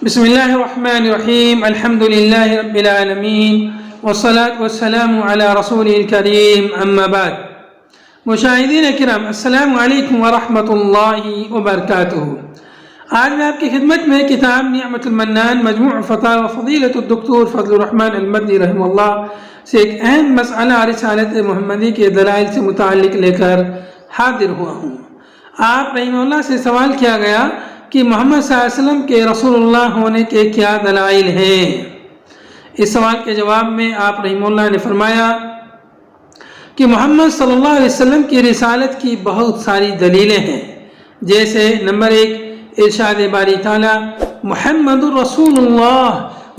بسم اللہ الرحمن الرحیم الحمد للہ رب العالمین والصلاة والسلام علی رسول الکریم اما بعد۔ مشاہدین کرام، السلام علیکم ورحمۃ اللہ وبرکاتہ۔ آج میں آپ کی خدمت میں کتاب نعمت المنان مجموع فتاوی فضیلۃ الدکتور فضل الرحمن المدنی رحمہ اللہ سے ایک اہم مسئلہ رسالت محمدی کے دلائل سے متعلق لے کر حاضر ہوا ہوں۔ آپ رحمہ اللہ سے سوال کیا گیا کہ محمد صلی اللہ علیہ وسلم کے رسول اللہ ہونے کے کیا دلائل ہیں۔ اس سوال کے جواب میں آپ رحمہ اللہ نے فرمایا کہ محمد صلی اللہ علیہ وسلم کی رسالت کی بہت ساری دلیلیں ہیں، جیسے نمبر 1 ارشاد باری تعالیٰ محمد رسول اللہ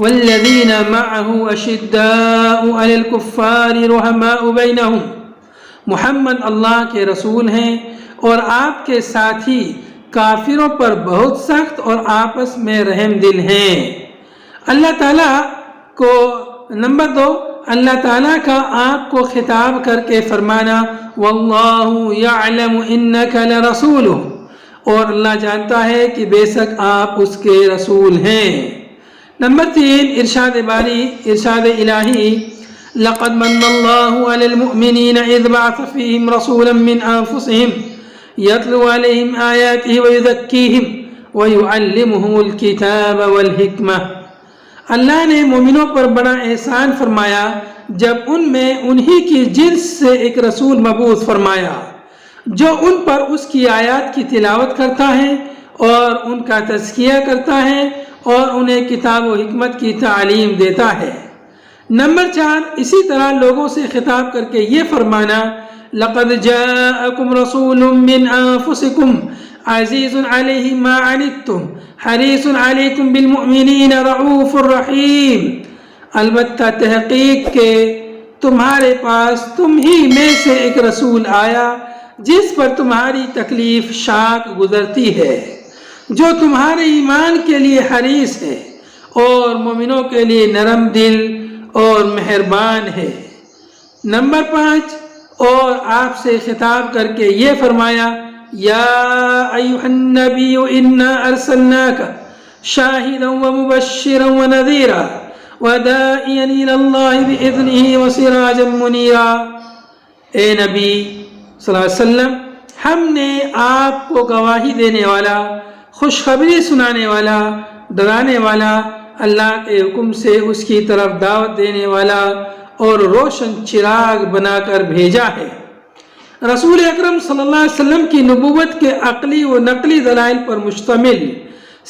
والذین معه اشداء علی الکفار رحماء بینہم۔ محمد اللہ کے رسول ہیں اور آپ کے ساتھی کافروں پر بہت سخت اور آپس میں رحم دل ہیں۔ اللہ تعالیٰ کو نمبر 2 اللہ تعالیٰ کا آپ کو خطاب کر کے فرمانا واللہ یعلم انک لرسولہ، اور اللہ جانتا ہے کہ بے شک آپ اس کے رسول ہیں۔ نمبر 3 ارشاد باری، ارشاد الہی لقد من اللہ علی المؤمنین اذ بعث فیہم رسولا من انفسہم یتلو علیہم آیاتہ ویزکیہم ویعلمہم الکتاب والحکمہ۔ اللہ نے مومنوں پر بڑا احسان فرمایا جب ان میں انہی کی جنس سے ایک رسول مبعوث فرمایا جو ان پر اس کی آیات کی تلاوت کرتا ہے اور ان کا تزکیہ کرتا ہے اور انہیں کتاب و حکمت کی تعلیم دیتا ہے۔ نمبر 4 اسی طرح لوگوں سے خطاب کر کے یہ فرمانا لقد جاءکم رسول من انفسکم عزیز علیہ ما عنتم حریص علیکم بالمؤمنین رؤوف الرحیم۔ البتہ تحقیق کہ تمہارے پاس تم ہی میں سے ایک رسول آیا جس پر تمہاری تکلیف شاک گزرتی ہے، جو تمہارے ایمان کے لیے حریص ہے اور مومنوں کے لیے نرم دل اور مہربان ہے۔ نمبر 5 اور آپ سے خطاب کر کے یہ فرمایا یا ایھا النبی انا ارسلناک شاہدا ومبشرا ونذیرا وداعیا الی اللہ باذنہ وسراجا منیرا۔ اے نبی صلی اللہ علیہ وسلم، ہم نے آپ کو گواہی دینے والا، خوشخبری سنانے والا، ڈرانے والا، اللہ کے حکم سے اس کی طرف دعوت دینے والا اور روشن چراغ بنا کر بھیجا ہے۔ رسول اکرم صلی اللہ علیہ وسلم کی نبوت کے عقلی و نقلی دلائل پر مشتمل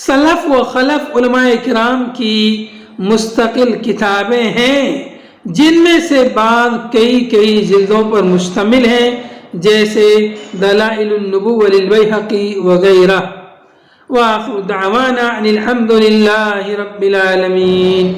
سلف و خلف علماء کرام کی مستقل کتابیں ہیں، جن میں سے بعض کئی جلدوں پر مشتمل ہیں، جیسے دلائل النبوہ للبیہقی وغیرہ۔ وآخر دعوانا ان الحمد للہ رب العالمین۔